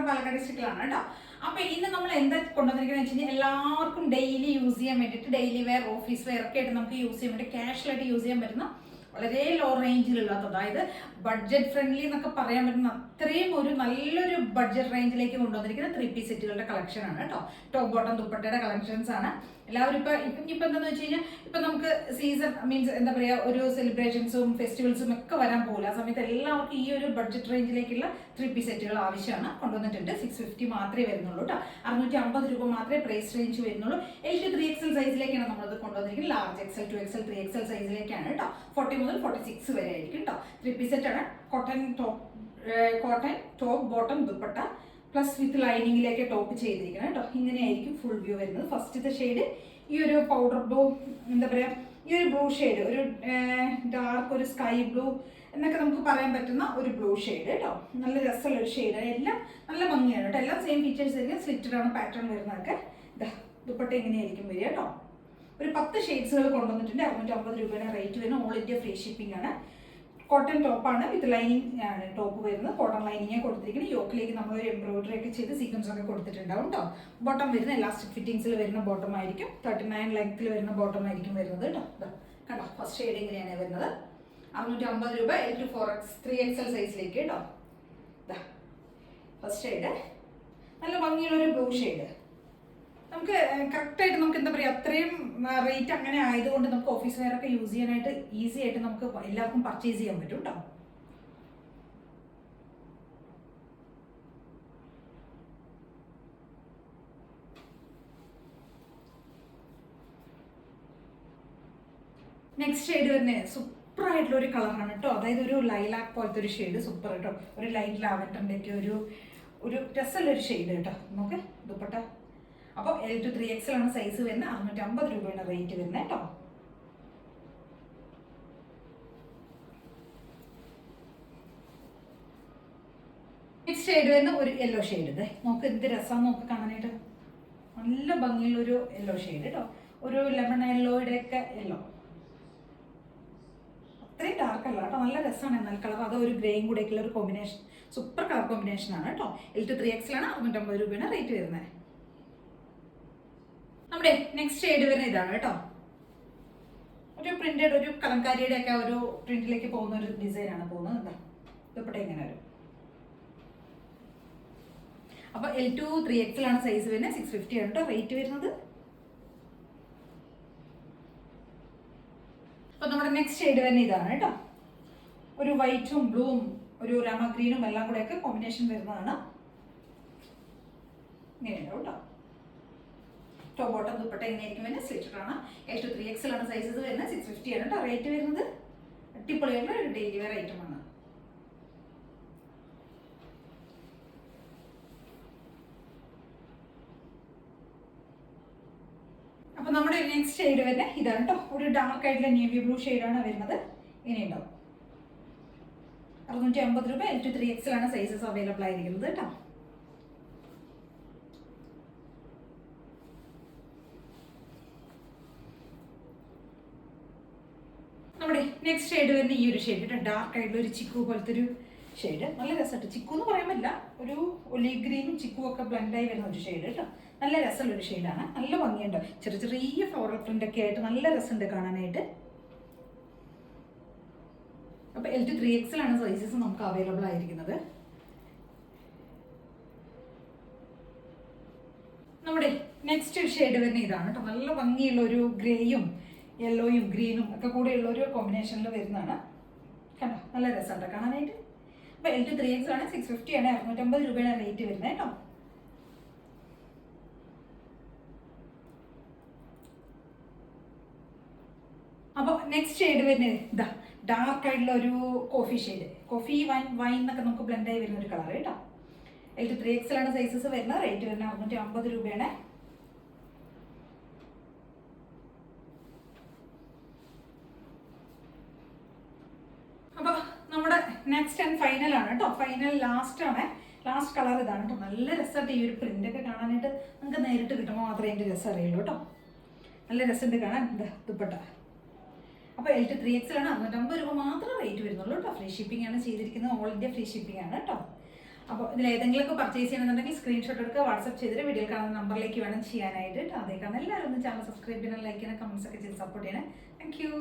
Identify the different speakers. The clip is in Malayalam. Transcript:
Speaker 1: പാലക്കാട് ഡിസ്ട്രിക്റ്റിലാണ് കേട്ടോ. അപ്പൊ ഇന്ന് നമ്മൾ എന്താ കൊണ്ടുവന്നിരിക്കുന്നത് വെച്ച് കഴിഞ്ഞാൽ എല്ലാവർക്കും ഡെയിലി യൂസ് ചെയ്യാൻ വേണ്ടിയിട്ട് ഡെയിലി വെയർ ഓഫീസ് വെയർ ഒക്കെ ആയിട്ട് നമുക്ക് യൂസ് ചെയ്യാൻ വേണ്ടി കാഷ്വലായിട്ട് യൂസ് ചെയ്യാൻ പറ്റുന്ന വളരെ ലോ റേഞ്ചിലുള്ളത്, അതായത് ബഡ്ജറ്റ് ഫ്രണ്ട്ലി എന്നൊക്കെ പറയാൻ പറ്റുന്ന അത്രയും ഒരു നല്ലൊരു ബഡ്ജറ്റ് റേഞ്ചിലേക്ക് കൊണ്ടുവന്നിരിക്കുന്ന 3-piece സെറ്റുകളുടെ കളക്ഷൻ ആണ് കേട്ടോ. ടോപ്പ് ബോട്ടം ദുപ്പട്ടയുടെ കളക്ഷൻസ് ആണ്. എല്ലാവരും ഇപ്പൊ എന്താന്ന് വെച്ച് കഴിഞ്ഞാൽ ഇപ്പൊ നമുക്ക് സീസൺ മീൻസ് എന്താ പറയാ, ഒരു സെലിബ്രേഷൻസും ഫെസ്റ്റിവൽസും ഒക്കെ വരാൻ പോകില്ല. ആ സമയത്ത് എല്ലാവർക്കും ഈ ഒരു ബഡ്ജറ്റ് റേഞ്ചിലേക്കുള്ള 3-piece സെറ്റുകൾ ആവശ്യമാണ്. കൊണ്ടുവന്നിട്ടുണ്ട്. 650 മാത്രമേ വരുന്നുള്ളൂ കേട്ടോ. 650 രൂപ മാത്രമേ പ്രൈസ് റേഞ്ച് വരുന്നുള്ളൂ. L to 3XL സൈസിലേക്കാണ് നമ്മളത് കൊണ്ടുവന്നിരിക്കുന്നത്. ലാർജ് XL 2XL 3XL സൈസിലേക്കാണ് കേട്ടോ. 40 മുതൽ 46 വരെ ആയിരിക്കും കേട്ടോ. 3-piece സെറ്റ് ആണ്. Cotton top bottom dupatta plus with ലൈനിങ്ങിലേക്ക് ടോപ്പ് ചെയ്തിരിക്കുന്നത് കേട്ടോ. ഇങ്ങനെയായിരിക്കും ഫുൾ വ്യൂ വരുന്നത്. ഫസ്റ്റത്തെ ഷെയ്ഡ് ഈ ഒരു പൗഡർ ബ്ലൂ, എന്താ പറയുക, ഈ ഒരു ബ്ലൂ ഷെയ്ഡ്, ഒരു ഡാർക്ക് ഒരു സ്കൈ ബ്ലൂ എന്നൊക്കെ നമുക്ക് പറയാൻ പറ്റുന്ന ഒരു ബ്ലൂ ഷെയ്ഡ് കേട്ടോ. നല്ല രസമുള്ള ഒരു ഷെയ്ഡാണ്. എല്ലാം നല്ല ഭംഗിയാണ് കേട്ടോ. എല്ലാം സെയിം ഫീച്ചേഴ്സ് ആയിരിക്കും. സ്ലിറ്റഡ് ആണ് പാറ്റേൺ വരുന്നതൊക്കെ. ദുപ്പട്ട എങ്ങനെയായിരിക്കും വരിക കേട്ടോ. ഒരു 10 ഷെയ്ഡ്സുകൾ കൊണ്ടുവന്നിട്ടുണ്ട്. 650 രൂപയാണ് റേറ്റ് വരുന്നത്. ഓൾ ഇന്ത്യ ഫ്രീ ഷിപ്പിംഗ് ആണ്. കോട്ടൺ ടോപ്പാണ് വിത്ത് ലൈനിങ് ആണ് ടോപ്പ് വരുന്നത്. കോട്ടൺ ലൈനിങ് കൊടുത്തിരിക്കുന്നത്. യോക്കിലേക്ക് നമ്മൾ ഒരു എംബ്രോയിഡറി ഒക്കെ ചെയ്ത് സീക്വൻസ് ഒക്കെ കൊടുത്തിട്ടുണ്ടാവും കേട്ടോ. ബോട്ടം വരുന്ന എലാസ്റ്റിക് ഫിറ്റിംഗ്സിൽ വരുന്ന ബോട്ടം ആയിരിക്കും. 39 ലെങ്ത്തിൽ വരുന്ന ബോട്ടം ആയിരിക്കും വരുന്നത് കേട്ടോ. കണ്ടോ ഫസ്റ്റ് ഷെയ്ഡ് ഇങ്ങനെയാണ് വരുന്നത്. 650 രൂപ L to 3XL സൈസിലേക്ക് കേട്ടോ. ഫസ്റ്റ് ഷെയ്ഡ് നല്ല ഭംഗിയുള്ള ഒരു ബ്ലൂ ഷെയ്ഡ്. നമുക്ക് കറക്റ്റായിട്ട് നമുക്ക് എന്താ പറയുക, അത്രയും റേറ്റ് അങ്ങനെ ആയതുകൊണ്ട് നമുക്ക് ഓഫീസ് വെയർ ഒക്കെ യൂസ് ചെയ്യാനായിട്ട് ഈസി ആയിട്ട് നമുക്ക് എല്ലാവർക്കും പർച്ചേസ് ചെയ്യാൻ പറ്റും കേട്ടോ. നെക്സ്റ്റ് ഷെയ്ഡ് വരുന്നത് സൂപ്പർ ആയിട്ടുള്ള ഒരു കളറാണ് കേട്ടോ. അതായത് ഒരു ലൈലാക്ക് പോലത്തെ ഒരു ഷെയ്ഡ് സൂപ്പർ കേട്ടോ. ഒരു ലൈറ്റ് ലാവൻഡറിൻ്റെ ഒക്കെ ഒരു രസമുള്ളൊരു ഷെയ്ഡ് കേട്ടോ. നമുക്ക് ദുപ്പട്ട അപ്പോൾ L to 3XL ആണ് സൈസ് വരുന്നത്. 650 രൂപയാണ് റേറ്റ് വരുന്നത് കേട്ടോ. നെക്സ്റ്റ് ഷെയ്ഡ് വരുന്ന ഒരു യെല്ലോ ഷെയ്ഡ്. നമുക്ക് എന്ത് രസമാണ് നോക്ക് കാണാനായിട്ട്. നല്ല ഭംഗിയുള്ള ഒരു യെല്ലോ ഷെയ്ഡ് കേട്ടോ. ഒരു ലെമൺ യെല്ലോയുടെ ഒക്കെ യെല്ലോ, അത്രയും ഡാർക്ക് അല്ല കേട്ടോ. നല്ല രസമാണ് എന്നാൽ കളർ. അത് ഒരു ഗ്രേയും കൂടെ ഒക്കെയുള്ള ഒരു കോമ്പിനേഷൻ, സൂപ്പർ കളർ കോമ്പിനേഷൻ ആണ് കേട്ടോ. L to 3XL ആണ്. 650 രൂപയാണ് റേറ്റ് വരുന്നത്. നമ്മുടെ നെക്സ്റ്റ് ഷെയ്ഡ് വരുന്ന ഇതാണ് കേട്ടോ. ഒരു പ്രിന്റഡ്, ഒരു കലങ്കാരിയുടെ ഒക്കെ ഒരു പ്രിന്റിലേക്ക് പോകുന്ന ഒരു ഡിസൈൻ ആണ് പോകുന്നത്. എന്താ ദുപ്പട്ട ഇങ്ങനെ വരും. അപ്പൊ L to 3XL ആണ് സൈസ് വരുന്നത്. 650 ആണ് കേട്ടോ റേറ്റ് വരുന്നത്. അപ്പൊ നമ്മുടെ നെക്സ്റ്റ് ഷെയ്ഡ് വരുന്ന ഇതാണ് കേട്ടോ. ഒരു വൈറ്റും ബ്ലൂവും ഒരു രാമ ഗ്രീനും എല്ലാം കൂടെ ഒക്കെ കോമ്പിനേഷൻ വരുന്നതാണ്. ഇങ്ങനെയുണ്ടാവും കേട്ടോ. ടോപ്പ് ബോട്ടം ദുപ്പട്ട എങ്ങനെയായിരിക്കും വരുന്നത്. സ്ലിറ്റഡ് ആണ്. L to 3XL ആണ് സൈസസ് വരുന്നത്. 650 ആണ് കേട്ടോ റേറ്റ് വരുന്നത്. അടിപൊളിയുള്ള ഒരു ഡെയിലി വെയർ ഐറ്റം ആണ്. അപ്പൊ നമ്മുടെ നെക്സ്റ്റ് ഷെയ്ഡ് വരുന്നത് ഇതാണ് കേട്ടോ. ഒരു ഡാർക്ക് ആയിട്ടുള്ള നേവി ബ്ലൂ ഷെയ്ഡാണ് വരുന്നത്. ഇങ്ങനെയുണ്ടാവും. 650 രൂപ L to 3XL ആണ് സൈസസ് അവൈലബിൾ ആയിരിക്കുന്നത് കേട്ടോ. നമ്മുടെ നെക്സ്റ്റ് ഷെയ്ഡ് വരുന്ന ഈ ഒരു ഷെയ്ഡ് ഡാർക്ക് ആയിട്ടുള്ള ഒരു ചിക്കു പോലത്തെ ഒരു ഷെയ്ഡ്. നല്ല രസമായിട്ട്. ചിക്കു എന്ന് പറയാൻ പറ്റില്ല, ഒരു ഒലീവ് ഗ്രീനും ചിക്കു ഒക്കെ ബ്ലെൻഡായി വരുന്ന ഒരു ഷെയ്ഡ് കേട്ടോ. നല്ല രസമുള്ള ഒരു ഷെയ്ഡാണ്. നല്ല ഭംഗിയുണ്ട്. ചെറിയ ചെറിയ ഫ്ലോറൽ പ്രിന്റ് ഒക്കെ ആയിട്ട് നല്ല രസമുണ്ട് കാണാനായിട്ട്. അപ്പൊ L to 3XL ആണ് സൈസസ് നമുക്ക് അവൈലബിൾ ആയിരിക്കുന്നത്. നമ്മുടെ നെക്സ്റ്റ് ഷെയ്ഡ് വരുന്ന ഇതാണ് കേട്ടോ. നല്ല ഭംഗിയുള്ള ഒരു ഗ്രേയും യെല്ലോയും ഗ്രീനും ഒക്കെ കൂടെയുള്ള ഒരു കോമ്പിനേഷനിൽ വരുന്നതാണ്. കണ്ടോ നല്ല രസമുണ്ട് കാണാനായിട്ട്. അപ്പൊ L to 3XL ആണ്. 650 ആണ്. 650 രൂപയാണ് റേറ്റ് വരുന്നത് കേട്ടോ. അപ്പോൾ നെക്സ്റ്റ് ഷെയ്ഡ് വരുന്നത് ഇതാ ഡാർക്ക് ആയിട്ടുള്ള ഒരു കോഫി ഷെയ്ഡ്. കോഫി വൈൻ എന്നൊക്കെ നമുക്ക് ബ്ലെൻഡായി വരുന്ന ഒരു കളർ കേട്ടോ. L to 3XL ആണ് സൈസസ് വരുന്നത്. റേറ്റ് വരുന്നത് 650 രൂപയാണ്. അപ്പൊ നമ്മുടെ നെക്സ്റ്റ് ആൻഡ് ഫൈനൽ ആണ് കേട്ടോ. ഫൈനൽ ലാസ്റ്റ് ആണ്. ലാസ്റ്റ് കളർ ഇതാണ് കേട്ടോ. നല്ല രസമായിട്ട് ഈ ഒരു പ്രിന്റ് ഒക്കെ കാണാനായിട്ട് നമുക്ക് നേരിട്ട് കിട്ടുമ്പോൾ മാത്രമേ അതിന്റെ രസം അറിയുള്ളൂ കേട്ടോ. നല്ല രസമുണ്ട് കാണാൻ. ദുപ്പട്ട അപ്പോൾ L to 3XL ആണ്. 650 രൂപ മാത്രം റേറ്റ് വരുന്നുള്ളൂ കേട്ടോ. ഫ്രീ ഷിപ്പിംഗ് ആണ് ചെയ്തിരിക്കുന്നത്. ഓൾ ഇന്ത്യ ഫ്രീ ഷിപ്പിംഗ് ആണ് കേട്ടോ. അപ്പോൾ ഇതിൽ ഏതെങ്കിലുമൊക്കെ പർച്ചേസ് ചെയ്യണമെന്നുണ്ടെങ്കിൽ സ്ക്രീൻഷോട്ട് എടുക്കുക, വാട്സ്ആപ്പ് ചെയ്തിട്ട് വീഡിയോയിൽ കാണുന്ന നമ്പറിലേക്ക് വേണം ചെയ്യാനായിട്ട്. അതേ കാരണം എല്ലാവരും ഒന്ന് ചാനൽ സബ്സ്ക്രൈബ് ചെയ്യണം, ലൈക്ക് ചെയ്യണം, കമൻസ് ഒക്കെ ചെയ്ത് സപ്പോർട്ട് ചെയ്യണം. Thank you.